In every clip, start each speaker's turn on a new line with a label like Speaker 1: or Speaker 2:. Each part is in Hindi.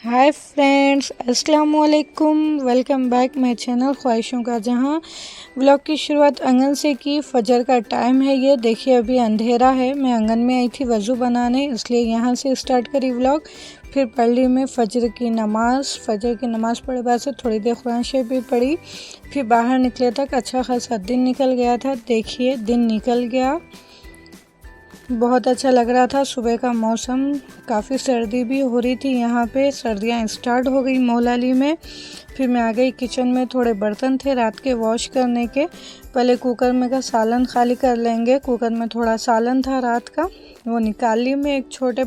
Speaker 1: हाय फ्रेंड्स, अस्सलाम वालेकुम। वेलकम बैक माय चैनल ख्वाहिशों का जहां। व्लॉग की शुरुआत आंगन से की। फजर का टाइम है, ये देखिए अभी अंधेरा है। मैं आंगन में आई थी वज़ू बनाने, इसलिए यहां से स्टार्ट करी व्लॉग। फिर पढ़ ली मैं फजर की नमाज़ पढ़े बाद से थोड़ी देर कुरान शरीफ भी पढ़ी। फिर बाहर निकले तक अच्छा खासा दिन निकल गया था। देखिए दिन निकल गया, बहुत अच्छा लग रहा था। सुबह का मौसम, काफ़ी सर्दी भी हो रही थी। यहाँ पे सर्दियाँ स्टार्ट हो गई मौलाली में। फिर मैं आ गई किचन में। थोड़े बर्तन थे रात के वॉश करने के। पहले कुकर में का सालन खाली कर लेंगे। कुकर में थोड़ा सालन था रात का, वो निकाल ली मैं एक छोटे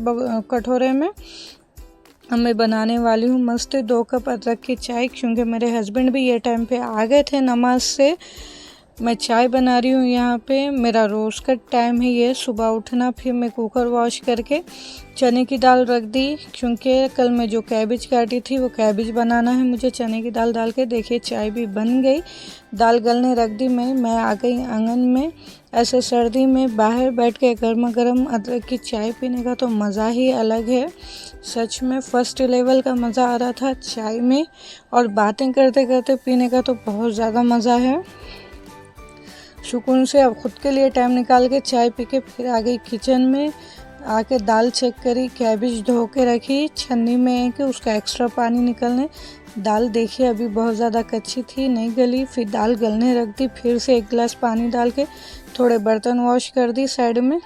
Speaker 1: कटोरे में। अब मैं बनाने वाली हूँ मस्त 2 कप अदरक की चाय, क्योंकि मेरे हस्बैंड भी ये टाइम पे आ गए थे नमाज से। मैं चाय बना रही हूँ यहाँ पे। मेरा रोज़ का टाइम है ये, सुबह उठना। फिर मैं कुकर वॉश करके चने की दाल रख दी, क्योंकि कल मैं जो कैबेज काटी थी वो कैबेज बनाना है मुझे चने की दाल डाल के। देखिए चाय भी बन गई, दाल गलने रख दी मैं आ गई आंगन में। ऐसे सर्दी में बाहर बैठ के गर्मा गर्म अदरक की चाय पीने का तो मज़ा ही अलग है। सच में फर्स्ट लेवल का मज़ा आ रहा था चाय में, और बातें करते करते पीने का तो बहुत ज़्यादा मज़ा है। सुकून से अब खुद के लिए टाइम निकाल के चाय पी के फिर आ गई किचन में। आके दाल चेक करी, कैबेज धो के रखी छन्नी में कि उसका एक्स्ट्रा पानी निकलने। दाल देखिए अभी बहुत ज़्यादा कच्ची थी, नहीं गली। फिर दाल गलने रख दी। फिर से 1 गिलास पानी डाल के थोड़े बर्तन वॉश कर दी साइड में।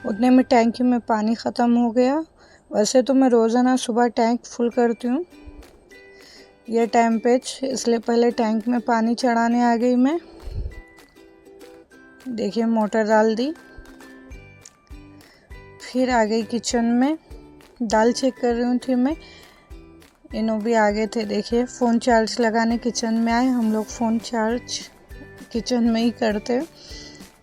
Speaker 1: उतने में टैंकी में पानी ख़त्म हो गया। वैसे तो मैं रोज़ाना सुबह टैंक फुल करती हूँ, यह टाइम पे इसलिए पहले टैंक में पानी चढ़ाने आ गई मैं। देखिए मोटर डाल दी। फिर आ गई किचन में, दाल चेक कर रही थी मैं। इन्हों भी आ गए थे। देखिए फ़ोन चार्ज लगाने किचन में आए। हम लोग फ़ोन चार्ज किचन में ही करते।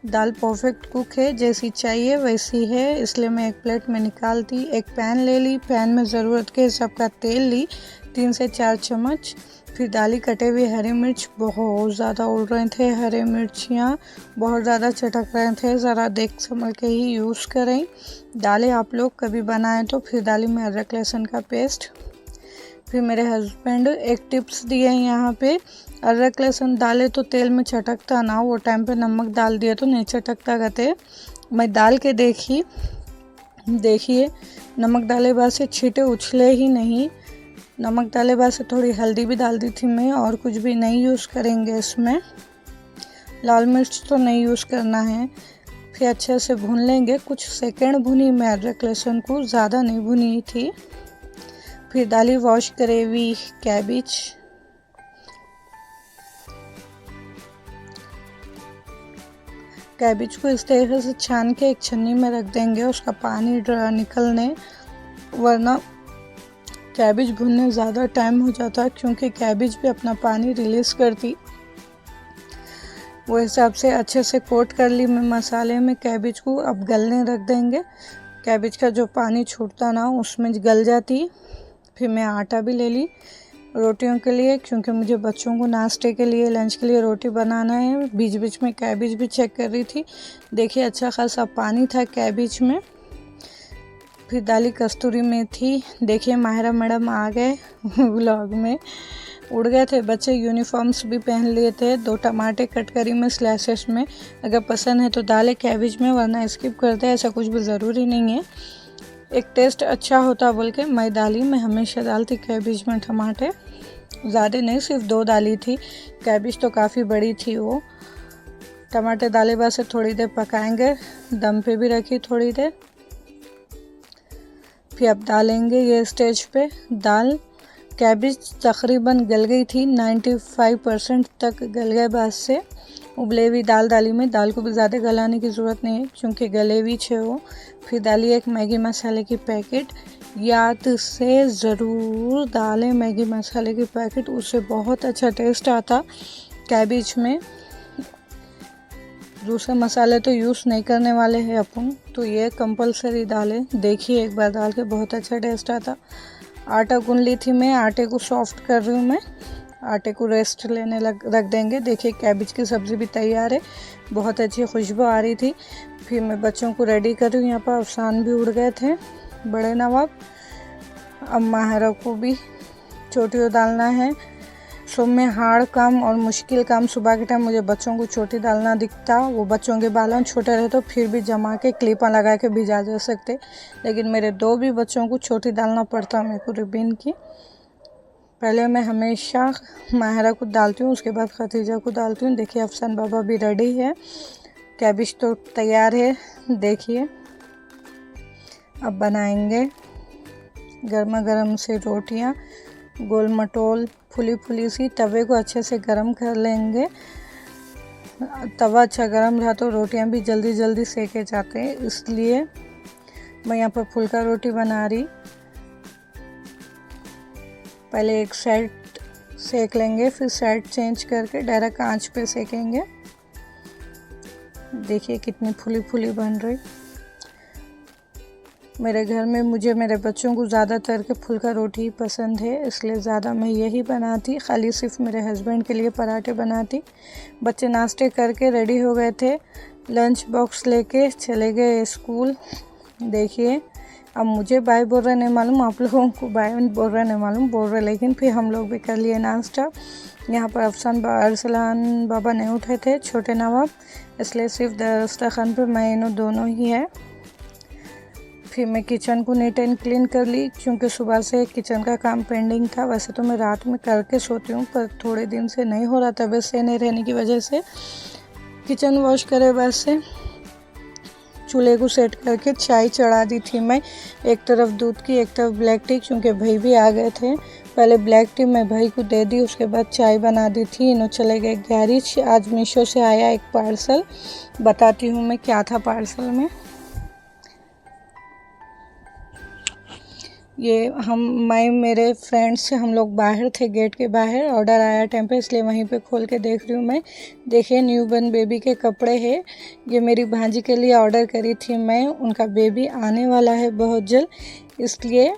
Speaker 1: दाल परफेक्ट कुक है, जैसी चाहिए वैसी है, इसलिए मैं एक प्लेट में निकालती। एक पैन ले ली, पैन में ज़रूरत के हिसाब का तेल ली, 3 से 4 चम्मच। फिर डाली कटे हुए हरी मिर्च, बहुत ज़्यादा उड़ रहे थे हरी मिर्चियाँ, बहुत ज़्यादा चटक रहे थे। ज़रा देख संभल के ही यूज़ करें। डाले आप लोग कभी बनाएं तो। फिर डाली मैं अदरक लहसुन का पेस्ट। फिर मेरे हस्बैंड एक टिप्स दिए हैं यहाँ पे, अदरक लहसुन डाले तो तेल में चटकता ना, वो टाइम पे नमक डाल दिया तो नहीं चटकता कहते। मैं डाल के देखिए नमक डाले बाद से छींटे उछले ही नहीं। नमक डाले बाद से थोड़ी हल्दी भी डाल दी थी मैं, और कुछ भी नहीं यूज़ करेंगे इसमें। लाल मिर्च तो नहीं यूज़ करना है। फिर अच्छे से भून लेंगे। कुछ सेकंड भुनी मैं अदरक लहसुन को, ज़्यादा नहीं भुनी थी। फिर डाली वॉश करे हुई कैबेज। कैबेज को इस तरीके से छान के एक छन्नी में रख देंगे, उसका पानी निकलने, वरना कैबेज भुनने ज़्यादा टाइम हो जाता है, क्योंकि कैबेज भी अपना पानी रिलीज़ करती। वो हिसाब से अच्छे से कोट कर ली मैं मसाले में कैबेज को। अब गलने रख देंगे। कैबेज का जो पानी छूटता ना उसमें गल जाती। फिर मैं आटा भी ले ली रोटियों के लिए, क्योंकि मुझे बच्चों को नाश्ते के लिए लंच के लिए रोटी बनाना है। बीच बीच में कैबेज भी चेक कर रही थी। देखिए अच्छा खासा पानी था कैबेज में। फिर डाली कस्तूरी मेथी। देखिए माहिरा मैडम आ गए व्लॉग में। उड़ गए थे बच्चे, यूनिफॉर्म्स भी पहन लिए थे। 2 टमाटर कट करी में स्लाइसेस में। अगर पसंद है तो डाले कैबेज में, वरना स्किप करते हैं, ऐसा कुछ भी ज़रूरी नहीं है। एक टेस्ट अच्छा होता बोल के मैं डाली। मैं हमेशा डालती कैबेज में टमाटर, ज़्यादा नहीं, सिर्फ 2 डाली थी। कैबेज तो काफ़ी बड़ी थी वो। टमाटर डाले बाद से थोड़ी देर पकाएंगे, दम पे भी रखी थोड़ी देर। फिर अब डालेंगे ये स्टेज पे दाल। कैबेज तकरीबन गल गई थी, 95% तक गल गए बाद से। उबले हुई दाल डाली में। दाल को भी ज़्यादा गलाने की ज़रूरत नहीं है, क्योंकि गले हुई छे वो। फिर डाली एक मैगी मसाले की पैकेट। याद से ज़रूर डालें मैगी मसाले की पैकेट, उससे बहुत अच्छा टेस्ट आता कैबेज में। दूसरे मसाले तो यूज़ नहीं करने वाले हैं अपन, तो ये कंपलसरी डालें। देखिए एक बार डाल के बहुत अच्छा टेस्ट आता। आटा गूंद ली थी मैं, आटे को सॉफ्ट कर रही हूँ मैं। आटे को रेस्ट लेने रख देंगे। देखिए कैबेज की सब्ज़ी भी तैयार है, बहुत अच्छी खुशबू आ रही थी। फिर मैं बच्चों को रेडी कर रही हूँ। यहाँ पर अफसान भी उड़ गए थे, बड़े नवाब। अब माहिरा को भी चोटी डालना है। सब में हार्ड काम और मुश्किल काम सुबह के टाइम मुझे बच्चों को चोटी डालना दिखता। वो बच्चों के बालों छोटे रहे तो फिर भी जमा के क्लिपां लगा के भिजा जा सकते, लेकिन मेरे दो भी बच्चों को चोटी डालना पड़ता मेरे को रिबन की। पहले मैं हमेशा माहिरा को डालती हूँ, उसके बाद खतीजा को डालती हूँ। देखिए अफसान बाबा भी रेडी है, कैबिज तो तैयार है। देखिए अब बनाएंगे गर्मा गर्म से रोटियाँ, गोल मटोल फुली फुली सी। तवे को अच्छे से गरम कर लेंगे। तवा अच्छा गरम रहा तो रोटियां भी जल्दी जल्दी सेके जाते हैं, इसलिए मैं यहाँ पर फुल्का रोटी बना रही। पहले एक साइड सेक लेंगे, फिर साइड चेंज करके डायरेक्ट आंच पे सेकेंगे। देखिए कितनी फुली फुली बन रही। मेरे घर में मुझे मेरे बच्चों को ज़्यादातर के फुल्का रोटी ही पसंद है, इसलिए ज़्यादा मैं यही बनाती। खाली सिर्फ मेरे हस्बैंड के लिए पराठे बनाती। बच्चे नाश्ते करके रेडी हो गए थे, लंच बॉक्स लेके चले गए स्कूल। देखिए अब मुझे बाय बोल रहे नहीं मालूम, आप लोगों को बाय बोल रहे नहीं मालूम, बोल रहे, लेकिन फिर हम लोग भी कर लिए नाश्ता। यहाँ पर अरसलान बाबा नहीं उठे थे, छोटे नवाब, इसलिए सिर्फ दस्तरखान पर मैं इन दोनों ही है। फिर मैं किचन को नीट एंड क्लीन कर ली, क्योंकि सुबह से किचन का काम पेंडिंग था। वैसे तो मैं रात में करके सोती हूँ, पर थोड़े दिन से नहीं हो रहा, तबीयत से नहीं रहने की वजह से। किचन वॉश करे वैसे चूल्हे को सेट करके चाय चढ़ा दी थी मैं। एक तरफ दूध की, एक तरफ ब्लैक टी, क्योंकि भाई भी आ गए थे। पहले ब्लैक टी मैं भाई को दे दी, उसके बाद चाय बना दी थी। इन्हों चले गए गैरेज। आज मीशो से आया एक पार्सल, बताती हूँ मैं क्या था पार्सल में। ये मैं मेरे फ्रेंड्स से हम लोग बाहर थे, गेट के बाहर ऑर्डर आया टाइम पे, इसलिए वहीं पे खोल के देख रही हूँ मैं। देखिए न्यू बर्न बेबी के कपड़े हैं। ये मेरी भांजी के लिए ऑर्डर करी थी मैं, उनका बेबी आने वाला है बहुत जल्द, इसलिए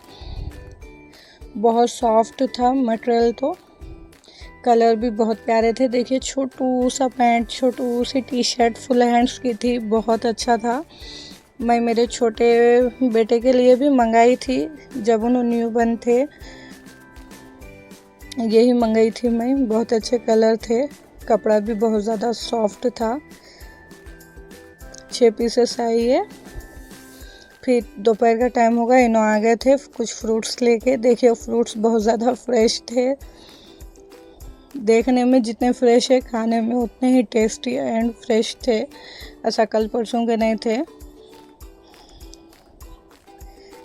Speaker 1: बहुत सॉफ्ट था मटेरियल, तो कलर भी बहुत प्यारे थे। देखिए छोटू सा पैंट, छोटू सी टी शर्ट फुल हैंड्स की थी, बहुत अच्छा था। मैं मेरे छोटे बेटे के लिए भी मंगाई थी जब उन्होंने न्यू बर्न थे, यही मंगाई थी मैं। बहुत अच्छे कलर थे, कपड़ा भी बहुत ज़्यादा सॉफ्ट था। 6 पीसेस आई है। फिर दोपहर का टाइम होगा, इन्हों आ गए थे कुछ फ्रूट्स लेके। देखिए फ्रूट्स बहुत ज़्यादा फ्रेश थे, देखने में जितने फ्रेश है खाने में उतने ही टेस्टी एंड फ्रेश थे, ऐसा कल परसों के नहीं थे।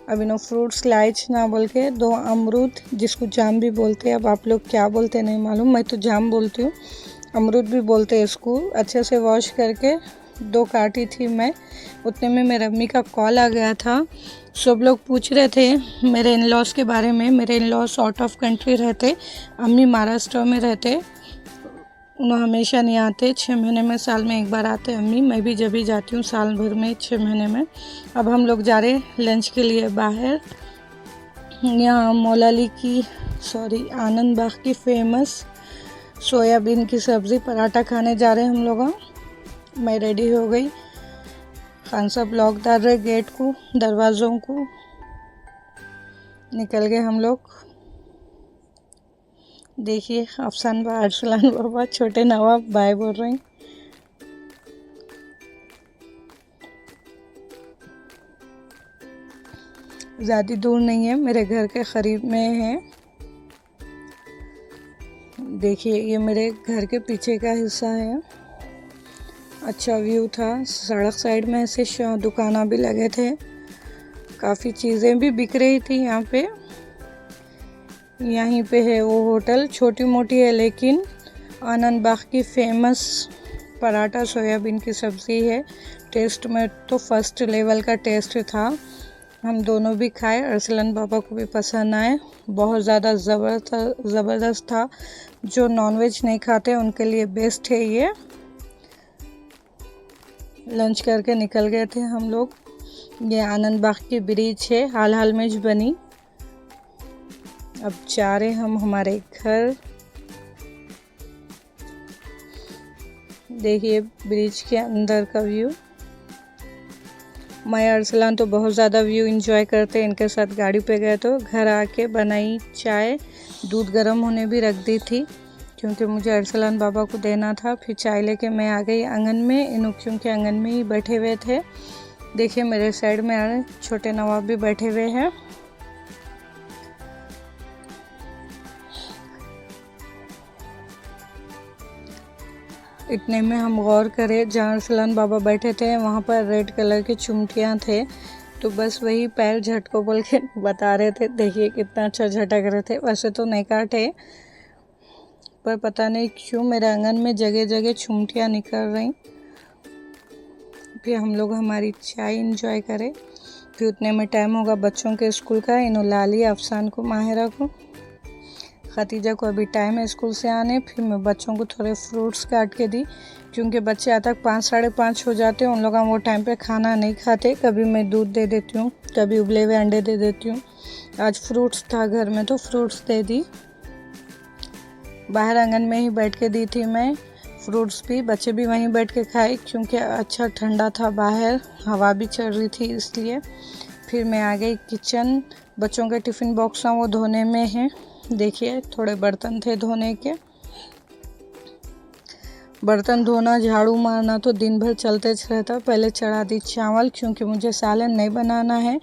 Speaker 1: अब इन्हों फ्रूट्स लाइच ना बोल के 2 अमरूद, जिसको जाम भी बोलते हैं, अब आप लोग क्या बोलते हैं नहीं मालूम, मैं तो जाम बोलती हूँ, अमरूद भी बोलते हैं इसको। अच्छे से वॉश करके 2 काटी थी मैं। उतने में मेरे अम्मी का कॉल आ गया था। सब लोग पूछ रहे थे मेरे इन लॉस के बारे में। मेरे इन लॉस आउट ऑफ कंट्री रहते, अम्मी महाराष्ट्र में रहते। उन्होंने हमेशा नहीं आते, 6 महीने में, साल में एक बार आते अम्मी। मैं भी जब भी जाती हूँ साल भर में 6 महीने में। अब हम लोग जा रहे लंच के लिए बाहर। यहाँ मौलाली की आनंद बाग की फेमस सोयाबीन की सब्ज़ी पराठा खाने जा रहे हैं हम लोग। मैं रेडी हो गई, खान साहब लॉक डाल रहे गेट को, दरवाज़ों को। निकल गए हम लोग। देखिए अफसान अरसलान बाबा, छोटे नवाब बाय बोल रहे हैं। ज़्यादा दूर नहीं है, मेरे घर के करीब में है। देखिए ये मेरे घर के पीछे का हिस्सा है, अच्छा व्यू था। सड़क साइड में ऐसे दुकाना भी लगे थे, काफ़ी चीज़ें भी बिक रही थी यहाँ पे। यहीं पे है वो होटल, छोटी मोटी है लेकिन आनंद बाग की फेमस पराठा सोयाबीन की सब्ज़ी है। टेस्ट में तो फर्स्ट लेवल का टेस्ट था। हम दोनों भी खाए, अरसलान बाबा को भी पसंद आए, बहुत ज़्यादा ज़बरदस्त था। जो नॉनवेज नहीं खाते उनके लिए बेस्ट है ये। लंच करके निकल गए थे हम लोग। ये आनंद बाग की ब्रिज है, हाल में जो बनी। अब जा रहे हम हमारे घर। देखिए ब्रिज के अंदर का व्यू, माया अरसलान तो बहुत ज़्यादा व्यू एंजॉय करते। इनके साथ गाड़ी पे गए तो घर आके बनाई चाय, दूध गर्म होने भी रख दी थी क्योंकि मुझे अरसलान बाबा को देना था। फिर चाय लेके मैं आ गई आंगन में। इन क्योंकि आंगन में ही बैठे हुए थे। देखिए मेरे साइड में छोटे नवाब भी बैठे हुए हैं। इतने में हम गौर करें, जहाँ अरसलान बाबा बैठे थे वहाँ पर रेड कलर की चुमटियाँ थे। तो बस वही पैर झटको बोल के बता रहे थे। देखिए कितना अच्छा झटक रहे थे। वैसे तो नहीं काटे, पर पता नहीं क्यों मेरे आंगन में जगह जगह चुमटियाँ निकल रही। फिर हम लोग हमारी चाय एंजॉय करें। फिर उतने में टाइम होगा बच्चों के स्कूल का। इन्होंने ला लिया अफसान को, माहिरा को, खतीजा को अभी टाइम है स्कूल से आने। फिर मैं बच्चों को थोड़े फ्रूट्स काट के दी क्योंकि बच्चे आज तक 5 साढ़े 5 हो जाते हैं। उन लोग वो टाइम पे खाना नहीं खाते। कभी मैं दूध दे देती हूँ, कभी उबले हुए अंडे दे देती हूँ। आज फ्रूट्स था घर में तो फ्रूट्स दे दी। बाहर आंगन में ही बैठ के दी थी मैं फ्रूट्स भी। बच्चे भी वहीं बैठ के खाए क्योंकि अच्छा ठंडा था बाहर, हवा भी चल रही थी इसलिए। फिर मैं आ गई किचन। बच्चों के टिफ़िन बॉक्स वो धोने में है। देखिए थोड़े बर्तन थे धोने के। बर्तन धोना, झाड़ू मारना तो दिन भर चलते रहता। पहले चढ़ा दी चावल क्योंकि मुझे सालन नहीं बनाना है।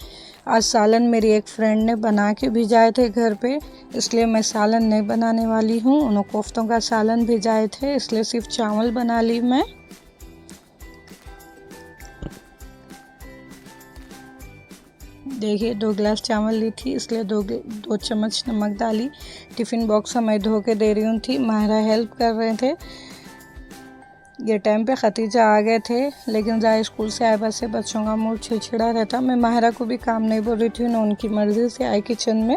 Speaker 1: आज सालन मेरी एक फ्रेंड ने बना के भिजाए थे घर पे, इसलिए मैं सालन नहीं बनाने वाली हूँ। उन्होंने कोफ्तों का सालन भिजाए थे, इसलिए सिर्फ चावल बना ली मैं। देखिए 2 गिलास चावल ली थी, इसलिए 2 चम्मच नमक डाली। टिफ़िन बॉक्स मैं धो के दे रही थी। माहिरा हेल्प कर रहे थे। ये टाइम पे खतीजा आ गए थे, लेकिन ज़्यादा स्कूल से आए बस से बच्चों का मूड छिड़छिड़ा रहता। मैं माहिरा को भी काम नहीं बोल रही थी, उन्होंने उनकी मर्ज़ी से आए किचन में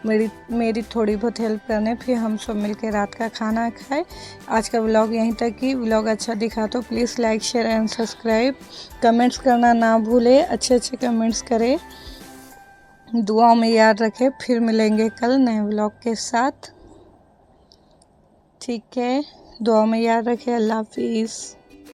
Speaker 1: मेरी थोड़ी बहुत हेल्प करने। फिर हम सब मिलकर रात का खाना खाए। आज का व्लॉग यहीं तक ही। व्लॉग अच्छा दिखा तो please like share and subscribe. Comments करना ना भूले, अच्छे कमेंट्स करें, दुआओं में याद रखें। फिर मिलेंगे कल नए व्लॉग के साथ। ठीक है, दुआ में याद रखें। अल्लाह हाफिज़।